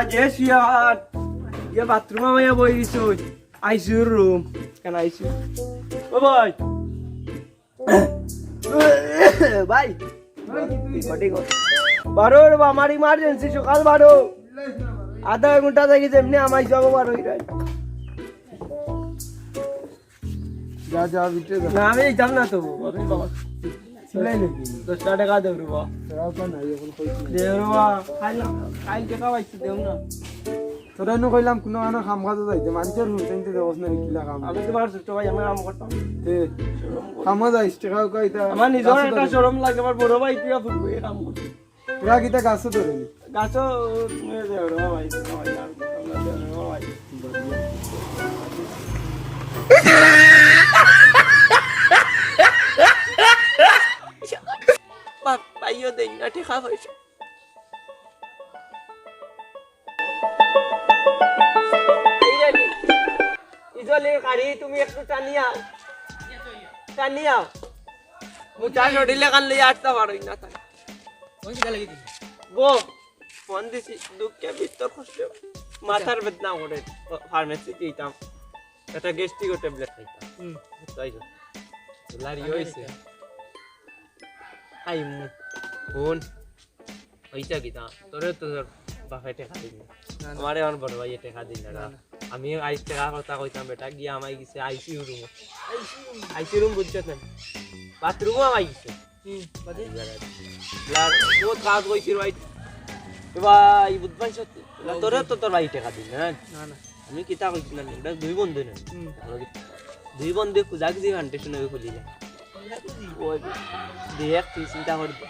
Rajesh ये bathroom में या बोई दिसो आईसीयू रूम can आईसीयू ओ भाई भाई बड़ी को बारो रे हमारी इमरजेंसी सकाल बारो आधा घंटा থেকে যেমনি আমাই যাব বারো হই যা যা ভিতরে না আমি যাব না তো আমি বাবা সিলাই নাকি 10 টাকা দেব রে বাবা রাও তো নাই এখন কই দেব রে বাবা কাল টাকা পাইছি দেব না তোরা নো কইলাম কোন আনা কাম কাজ যাইতে মানুষের হুসেনতে দেবস না কিলা কাম আমি তো বার ছোট ভাই আমি কাম করতাম তে কাম যাইস টাকা কইতা আমার নিজের একটা শরম লাগে আমার বড় ভাই কিয়া ফুটবো এই কাম করতে তোরা কিটা গাছ ধরে নি গাছ তুমি দেও রে ভাই ভাই আমরা দেও রে ভাই বাপ পাইও দেই না টাকা পয়সা ইজলে গাড়ি তুমি একটু টানিয়া মুটা নডিলে কান লই আটটা পারই না তাই কোন কি লাগি গো ফোন দিছি দুঃখে ভিতর কষ্ট মাথার বেদনা করে ফার্মেসি দিতাম এটা গ্যাস্ট্রিক ট্যাবলেট খাইতাম তাই তো লারি হইছে আই মু ফোন হইতা কিতা তোরে তো বাপে টাকা দিন আমারে আমার বড় ভাই টাকা দিন না আমি আইস টাকা কথা কইতাম বেটা গিয়া আমাই গিছে আইসিইউ রুম বুঝছত না বাথরুম আমাই গিছে বাদে লার বহুত কাজ কইছির ভাই ভাই বুঝবাই সত্যি তোরে তো তোর ভাই টাকা দিন না না আমি কিতা কইছি না এটা দুই বন্ধু না দুই বন্ধু খুঁজা খুঁজি ফান্ডেশন খুলি যায় ওই দেখ তুই চিন্তা করবি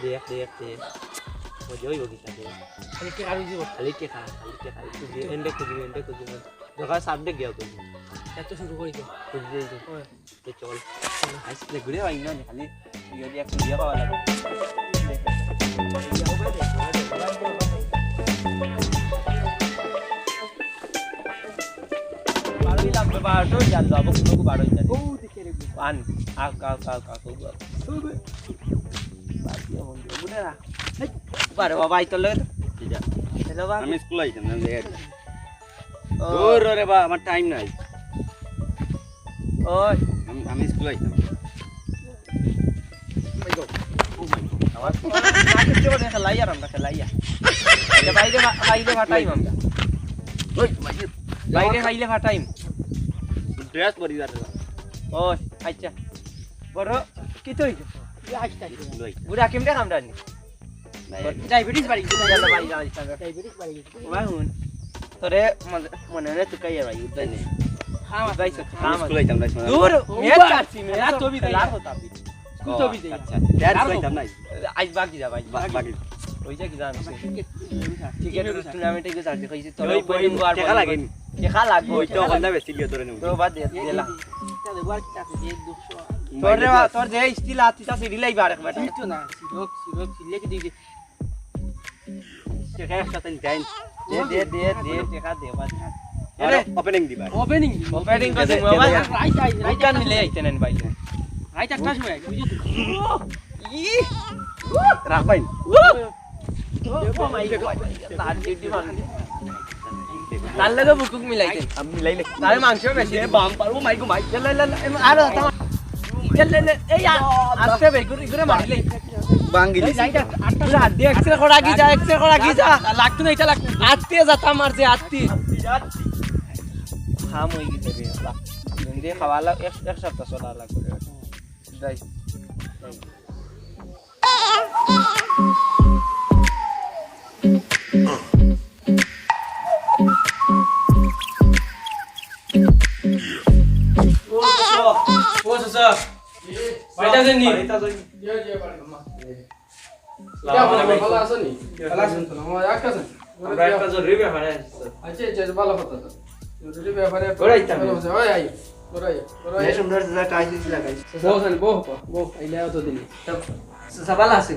দেখ মজা হইব কিতা দেখ খালি কে কারু দিব খালি কে তুই এন্ডে খুঁজি দেখা সাবজেক্ট গিয়া তুই এত শুরু করি তো তো চল আজকে ঘুরে আই না খালি ইয়া দিয়া খুঁজিয়া পাওয়া লাগে বাড়ি লাগবে বাড়ো জাল যাব কোনো বাড়ো জাল ও দেখে রে পান কা বাকিও মন বুনে না বারে বাবা আই তোলে ঠিক আছে হ্যালো বাবা আমি স্কুল আইতাম না দেখে দূর রে বাবা আমার টাইম নাই ওই আমি স্কুল আইতাম মাই গো ও মাই আমার নাকে চোরে খেলাইয়া আমরা খেলাইয়া এটা বাইরে ফাটাইম আমরা ওই বাইরে খাইলে ফাটাইম ড্রেস পরি যাতে ওই আচ্ছা বড় কি তুই আচ্ছা বুড়া কেমনে কামদানি ডায়াবেটিস বাড়ি গেছে না বাড়ি যাইতা ডায়াবেটিস বাড়ি গেছে ওই হুন তোরে মনে রে তুই কাইয়া ভাই উঠতে নে হ্যাঁ ভাই হ্যাঁ স্কুল আইতাম না দূর মেট কাটছি মে না তো भी लार होता स्कूल तो भी दे अच्छा यार আইতাম না আজ বাকি যা ভাই বাকি ওই যে কি জানো টিকেট টুর্নামেন্টে গিয়ে সার্টি কইছি তোর ওই বইন বার টাকা লাগে টাকা লাগবে ওই তো গন্ডা বেশি লিও তোরে নে তো বাদ দেলা তা দেবার কি টাকা 200 তোর যে স্টিল আতিটা সিডি লাই বারে বেটা তো না সিরক সিলে কি দিবি টাকা একটা তাই দে টাকা দে বাদ আরে ওপেনিং দিবা ওপেনিং কো দে বাবা রাইট কান মিলে আইতে নেন ভাই রাইট একটা সময় বুঝি ই রাখ ভাই দেখো মাই তার ডিউটি মান তার লাগে বুকুক মিলাইতে আমি মিলাইলে তারে মাংস বেশি বাম পারবো মাই গো মাই লে আর লে এই আস্তে বে গুরে মারিলে বাঙ্গিলি যাইটা আটটা হাত দিয়ে এক্সরে করা কি যা লাগতো না এটা লাগ আত্তে যাতা মারছে আত্তি খাম হই গিতে বে দিয়ে খাওয়ালা এক সপ্তাহ চলা লাগবে যাই ও সসা বাইটা দেনি যে বাড়ি মামা এটা বলে ভালো আছো নি ভালো আছেন তো মামা আকাছেন আমরা একটা জরুরি ব্যাপারে আচ্ছা ভালো কথা তো জরুরি ব্যাপারে ওরাইতাম ওই আই ওরাই এই সুন্দর যা টাইস লাগাই বসেন বহ আইলা তো দিনি সবাল আছে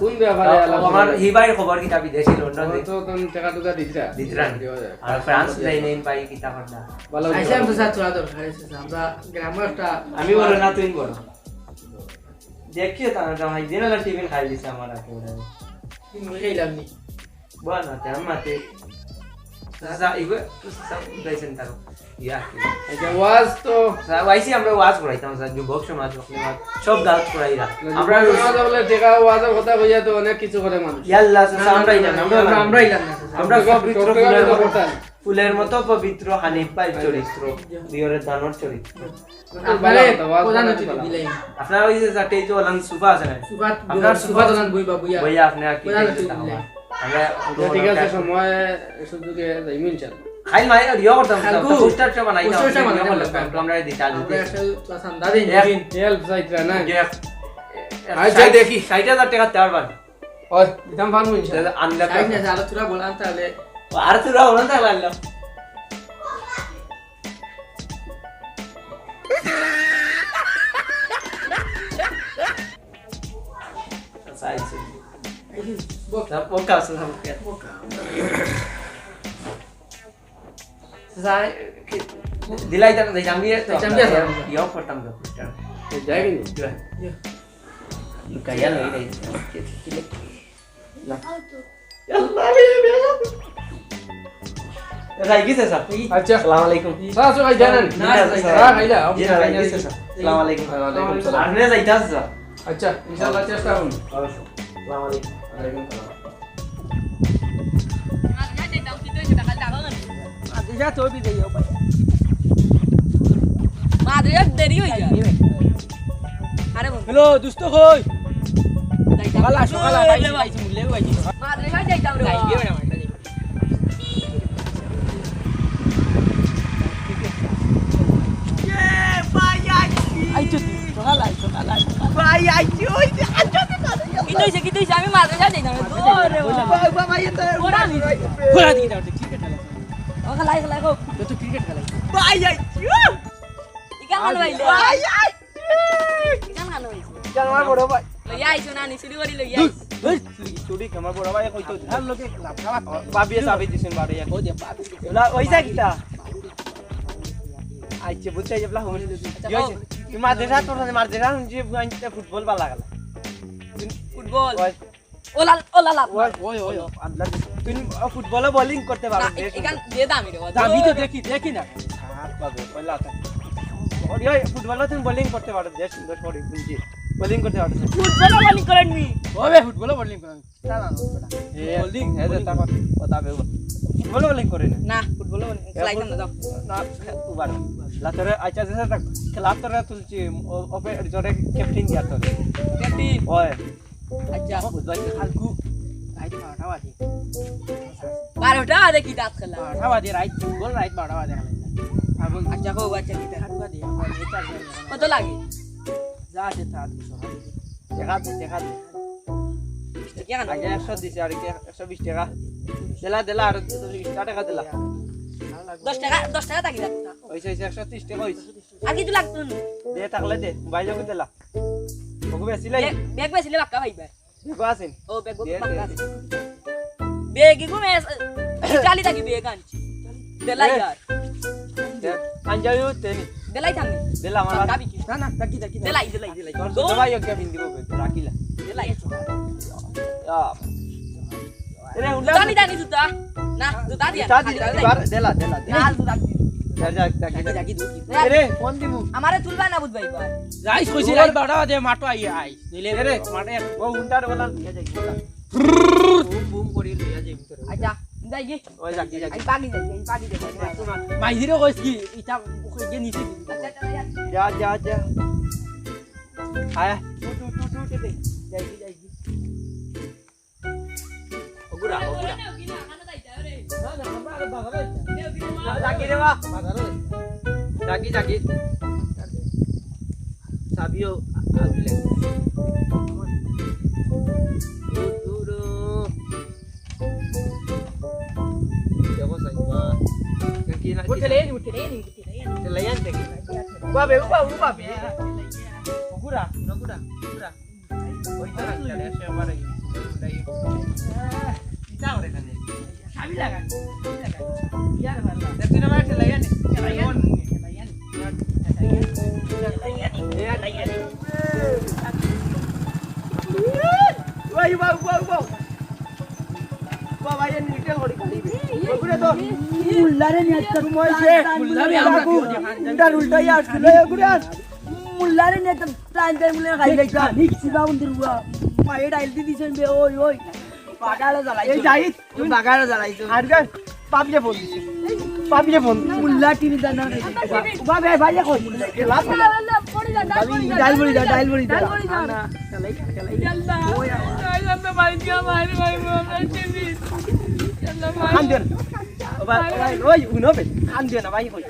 কোন ব্যাপারে আমার হিবাই খবর কিতা বিদেশি লন্ডন তো কোন টাকা টুকা দিতরা আর ফ্রান্স লাইন পাই কিতা করনা ভালো আইসা তো সাথ চলা দরকার আছে আমরা গ্রামারটা আমি বলো না তুই বলো देखिए ता भाई दिन वाला टिफिन खाई दिस हमारा पूरा तीन खाइलाम नी Bueno, te amate. Sasa ibu sasa udah sentaro. Ya. এটা ওয়াজ তো Sasa waisi আমরা ওয়াজ করাইতাম স্যার যে বক্স মাছ সব গাছ করাইরা। আমরা ওয়াজ বলে দেখা ওয়াজের কথা কইয়া তো অনেক কিছু করে মানুষ ইয়াল্লা sasa আমরাই জানি আমরাই জানি আমরা পবিত্র ফুলের মতো করতাম ফুলের মতো পবিত্র হানিফার চরিত্র দিওরের দানর চরিত্র। মানে প্রধান হচ্ছে দিলাই আপনার ওই যে চারটে তো ওলান সুফা আছে না সুবাত আপনার সুবাত জান বইবা বইয়া ভাইয়া আপনি আর কি প্রধান হচ্ছে দেখতে দিলাই আমরা ঠিক আছে সময় সুযোগে যাইমু ইনশাআল্লাহ খাই মাই রিও করতাম খালকু, পোস্টারটা বানাইতাম পোস্টারটা বানাইতাম। আমরা দিতা আমরা একটা চাচান দাদি হেল্প চাইতরা না আচ্ছা দেখি 60000 টাকা দেওয়ার বাদ ওই দিতাম পারমু ইনশাআল্লাহ আনলা সাইড না আলো তুরা বলান তাহলে আর তুরা ওনা তা লাগলো size boca boca sasa boca Saya dilai tak dari jambi tu. Jambi apa? Yo pertam tu. যাই কিন্তু Ya. Kaya lagi dai. Lah. Ya Allah ya. Lagi sasa. আচ্ছা Assalamualaikum. সাসু ভাই জানেন না, না খাইলা Ji lagi sasa. Assalamualaikum. Waalaikum salam. Arne zaita sasa. আচ্ছা ইনশাআল্লাহ চেষ্টা করুন Assalamualaikum. ওয়ালাইকুম সালাম আদিজা তো বি দেই ভাই মাদ্রিয়া দেরি হই যায় আরে হ্যালো দোস্ত কই সকাল সকাল আইছি মুলে আইছি মাদ্রিয়া যাইতাম রে যাইবে না আইছো সকাল ভাই আইছো ওই কি তুই আমি মাদ্রিয়া যাইতাম ওরে বাবা ভাই তো ওরা নি ঘোরা দিকে দাও ক্রিকেট খেলা ও খেলাই গো তো ক্রিকেট খেলাই ভাই আইছো ইকান গান বাইলে ভাই ইকান গান বাইছে জামার বড় ভাই লইয়া আইছো না নি চুরি করি লইয়া আইছো চুরি কামার বড় ভাই কইতো আর লোকে লাভ খাওয়া বাবিয়ে সাবি দিছেন বাড়ি কো দে বাবি ওলা ওইসা কিটা আইছে বুঝাই যাবলা হোম তুই মাদ্রাসা তোর মাদ্রাসা যে আইতে ফুটবল ভালো লাগা ফুটবল ওলা ওলা ওই আল্লাহ তুই ফুটবলে বোলিং করতে পারো ইকান দিয়ে দামি রে আমি তো দেখি না হাত পাবে পয়লা তা ওই ফুটবলে তুমি বোলিং করতে পারো যে সুন্দর করে বুঝি বোলিং করতে পারো ফুটবল বোলিং করেন নি ওবে ফুটবলে বোলিং করেন না বোলিং হে দে তারপর কথা বেও ফুটবলে বোলিং করে না ফুটবল বোলিং খেলাইতাম না যাও না উবার লাতরে আচ্ছা যেটা তক খেলাতরে তুলছি ওপে জরে ক্যাপ্টেন দিয়া তো ক্যাপ্টেন ওই আচ্ছা বুঝবাই হালকু রাইট মারটা বাদি 12টা দেখি দাঁত খেলা মারটা বাদি রাইট গোল রাইট মারটা বাদি আগল আচ্ছা গো আচ্ছা কি হাত বাদি কত লাগে যা আছে তা দেখা কি গান আগে 100 দিছে আর কি 120 টাকা দিলা আর 20 টাকা দিলা 10 টাকা থাকি যাচ্ছে ওইছে 130 টাকা হইছে আগে তো লাগতো দে থাকলে দে বাইরে কই দিলা ওকে বেশি লাই ব্যাগ বেসিলে বাক্কা ভাইবা দেখো আছেন ও ব্যাগ বাক্কা আছে ব্যাগ গো মে চালি থাকি ব্যাগ আনছি দেলাই यार আঞ্জায়ও তেনি দেলাই থামি দিলা আমার কাবি কি না দেখি দেলাই তোর ভাই ওকে বিন্দি ববে রাখিলা দেলাই এরে উল্লা জানি জানি জুতা না জুতা দিয়া দিলা না জুতা যা এরে ফোন দিমু আমারে তুলবা না বুঝবাই বা যাইস কইছি রাই বাড়া দে মাটো আই দিলে রে মাটে ও উন্টার বলা লিয়া যাই বুম বুম করি লিয়া যাই ভিতরে আচ্ছা যাই গে ওই যাকি আই পাগি যাই মাইদিরে কইস কি ইটা ওকে গে নিছে আচ্ছা যা আয় টু দে যাই ওগুরা না আমরা বাজারে যাকি রে বা বাজারে যাকি সাবিও আবিলে দূরো দেখো সাইবা কি না উঠলেন Telayan deh. Ubabe. Ogura. Oh itu lah kita lihat siapa lagi. Udah yuk. Kita udah kan ya. Sabi lah kan. Biar mana. Tapi nama telayan nih. Telayan. Wah. বাইরে নিটেল করে খালি ওগুলো তো মুল্লারে নিয়ে তো মুল্লারে আমরা উল্টা উল্টাই আসলে ওগুলো মুল্লারে নিয়ে তো টাইম টাইম মুল্লা খাই লাইতা নিছিবা উন্দির বুয়া পায়ে ডাইল দি দিছেন বে ওই ওই বাগালে জ্বালাইছো এই যাই তুমি বাগালে জ্বালাইছো আর গান পাবলে ফোন দিছে পাবলে ফোন মুল্লা টিভি জানা বা বে ভাইয়া কই লাস্ট ডাইল বড়ি দা না খেলাই খেলাই খান দেন ওই উনো বে খান দেন ভাই কই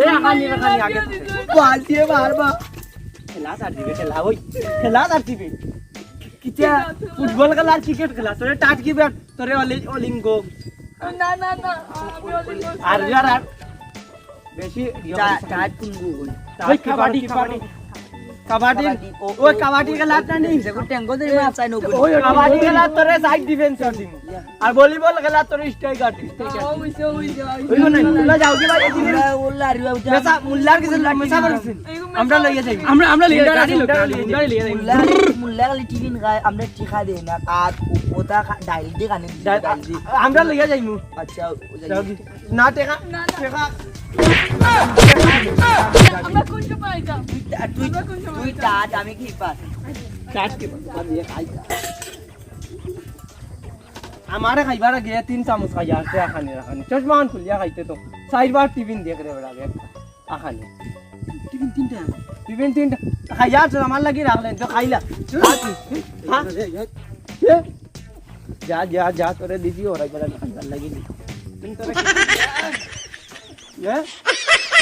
এ খানি আগে বালতি মারবা খেলা আর দিবে খেলা ওই খেলা আর দিবে কিটা ফুটবল খেলা আর ক্রিকেট খেলা তোরে টাট কি ব্যাট তোরে অলিঙ্গো আর यार আর বেশি টাট কুঙ্গু ওই কাবাডি কাবাডি ওই কাবাডি খেলা জানি দেখো ট্যাঙ্গো দে মা চাই নগো ওই কাবাডি খেলা তোরে সাইড ডিফেন্স দিম আর ভলিবল খেলা তোরে স্ট্রাইকার ওই না যাও কি ভাই আমরা ওলা রিবা উঠা মেসা মুল্লার কিছু মেসা করছেন আমরা লইয়া যাই আমরা লিয়ে যাই মুল্লা খালি টিভি খায় আমরা ঠিকা দেই না কাট ওটা ডাইল দি কানে ডাইল দি আমরা লইয়া যাইমু আচ্ছা না টেকা টেকা তুই টাট আমি কি পাস কাট के बाद ये खाई हमारे खाइबार गया 3 चामच खाया से खाने रखने चश्मान खुल गया खाइते तो साइड बार टिफिन देख रहे बड़ा गया खाने टिफिन तीनटा खाया तो हमार लगी रख ले तो खाइला हां जा जा जा तोरे दीदी हो रहा बड़ा खाइला लगी तुम तोरे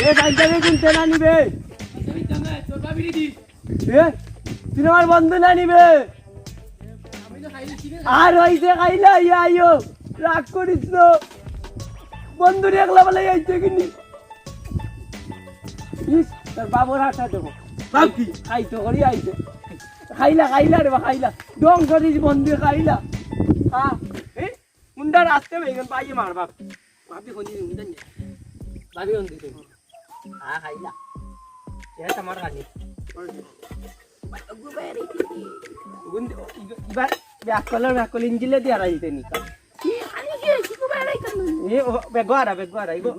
ये खाइते कुन तेला निबे তোর ভাবি দিদি এ তুই আমার বন্ধু না নিবে আর হইছে খাইলা আইও রাগ করিস না বন্ধু একলা বলে আইছে কিনি ইস তোর বাবুর হাটা দেবো বাকি খাইতো করি আইছে খাইলা রে খাইলা ডং করিস বন্ধু খাইলা হ্যাঁ এ মুন্ডা রাস্তে বেগন পাইয়ে মার বাপ ভাবি কোনি মুন্ডা ভাবি কোন দিতে হ্যাঁ খাইলা এ তোমার খালি ব্যাকল ইঞ্জিলে দিয়ে রাইতে নি এ বেগওয়ারা ইগো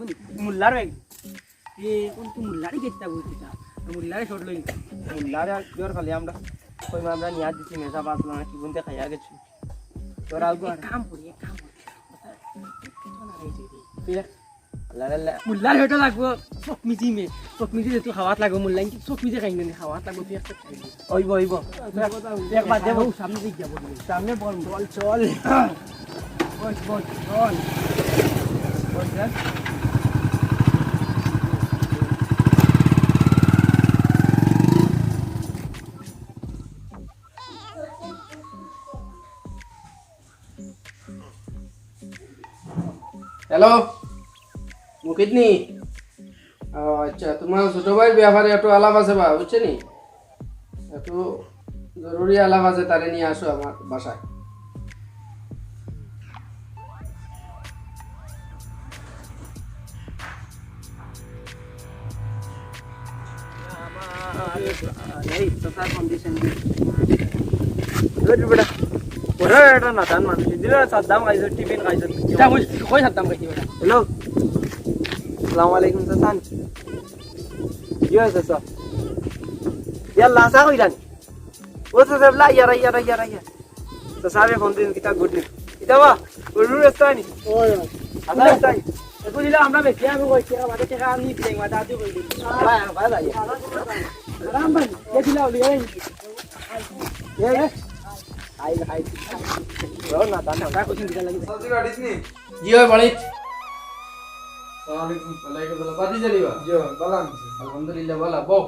মুল্লার বেগ এ কোন তু মুল্লারে গেতা বইতা মুল্লারে শট লই মুল্লারে জোর খালি আমরা কই আমরা নিয়া দিছি মেসা বাসলা কি বুনতে খাইয়া গেছি তোর আলগো কাম করি মুল্লার হেটা লাগবো চকমিজি তো খাওয়াত লাগবো মুল্লাই চকমিজি খাই নে খাওয়াত লাগবো তুই একটা খাই ওইব একবার দেব সামনে দিক যাব সামনে বল চল বল চল বল যা হ্যালো মুকিতনি আচ্ছা তোমার ছোট ভাইয়ের ব্যাপারে একটু আলাপ আছে বা বুঝছে নি একটু জরুরি আলাপ আছে তারে নিয়ে আসো আমার বাসায় এই তো তার কন্ডিশন গুড বেটা ওরা এটা না দান মানুষ দিলে সাদ্দাম খাইছে টিফিন খাইছে এটা কই সাদ্দাম খাইছে বেটা হ্যালো আসসালামু আলাইকুম সাসান কি হয়েছে স্যার ইয়াল্লা আসা কইরান ও তো সবলা ইয়ারা তো সাবে ফোন দিন কিতা গুড নিউজ কিতা বা গুরু রেস্তানি ওই আদা রেস্তানি একু দিলা আমরা বেশি আমি কই টাকা বাদে টাকা আমি দিই মা দাদু কই দিই ভাই আরাম ভাই কে দিলা ওলি এই হাই রো না দানা কা কোচিং দিলা লাগি সবজি কাটিস নি জি ওই বাড়ি আসসালামু আলাইকুম ওয়ালাইকুম আসসালাম বাদি জানিবা জি বালাম আলহামদুলিল্লাহ বালা বউ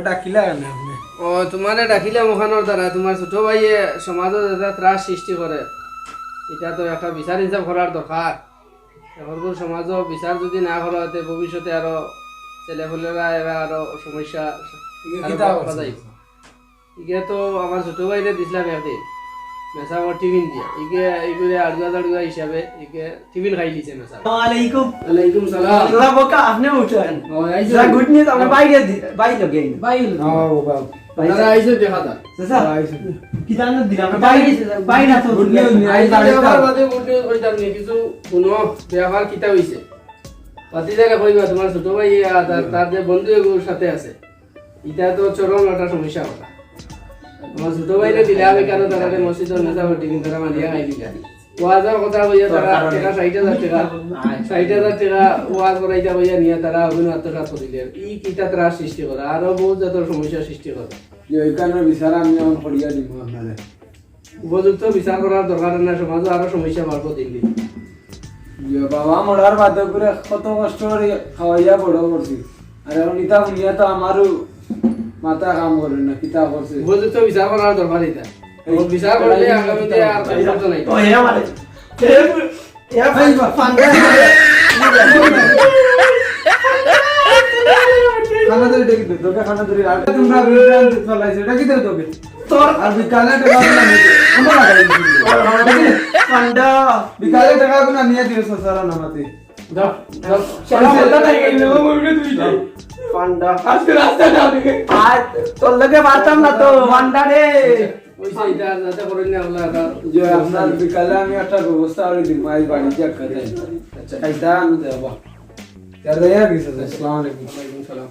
ডাকিলা কেন আপনি ও তোমারে ডাকিলাম ওখানোর দ্বারা তোমার ছোট ভাইয়ে সমাজত এটা ত্রাস সৃষ্টি করে এটা তো একটা বিচার হিসাব করার দরকার এখন সমাজ বিচার যদি না করা হতে ভবিষ্যতে আরো ছেলেপেলেরা এরা আরো সমস্যা ইগে তো আমার ছোট ভাইরে দিছিলাম একদিন মেসাবর টিফিন দিয়া এগুলো আড়ুয়া হিসাবে টিফিন খাই দিছে মেসাব। ওয়ালাইকুম ওয়ালাইকুম সালাম। আল্লাহ বকা আপনি উঠেন ও আইছো যা গুড নিউজ আমরা বাইরে গেই দাদা আইছো দেখা দা চাচা কি জানো দিলাম বাইরে তো গুড নিউজ নি আই দেখার বাদে গুড নিউজ কইতাম নি কিছু কোনো ব্যবহার কিতা হইছে পাতি জায়গা কইবা তোমার ছোট ভাই তার যে বন্ধু এগুলোর সাথে আছে এটা তো চরম একটা সমস্যা কথা আমার ছোট ভাইরে দিলে আমি কেন তারা মসজিদের মেসাবর টিফিন তারা মানিয়া খাই দিলা ওয়াজের কথা বইয়া তারা টাকা 60,000 টাকা ওয়াজ করাইতা বইয়া নিয়ে তারা অভিনয় আত্মসাৎ করিলে ই কিতা ত্রাস সৃষ্টি করে আরো বহুত জাতের সমস্যা সৃষ্টি করে এইখানে বিচার আমি এখন করিয়া দিব আপনারে উপযুক্ত বিচার করার দরকার না সমাজে আরো সমস্যা বাড়বো দিন দিন বাবা মরার বাধ্য করে কত কষ্ট করে খাওয়াইয়া বড় করছি আর এখন ইতা শুনিয়া তো আমারও মাথা কাম করে না কিতা করছে উপযুক্ত বিচার করার দরকার এটা বিচার করলে আগামীতে আর পরিবর্তন নাই ও হে আমারে এ ভাই ফান্ডা খানা ধরে দেখি তো তোকে খানা ধরে আর তোমরা বিরান চলাইছে এটা কি দেব তোকে তোর আর বিকালে টাকা গুলো নিতে আমরা লাগাই ফান্ডা বিকালে টাকা গুলো নিয়ে দিও সারা নামাতে দাও দাও সারা বলতা নাই গেল মইরে তুই ফান্ডা আজকে রাস্তা না দেখে আর তোর লগে বাতাম না তো ফান্ডা রে ওইসে এটা যাতে করেন না আল্লাহ যে আপনার বিকালে আমি একটা ব্যবস্থা করে দিব আই বাড়িতে একটা আচ্ছা খাইতা আমি দেব তার দেয়া গেছে আসসালামু আলাইকুম ওয়ালাইকুম সালাম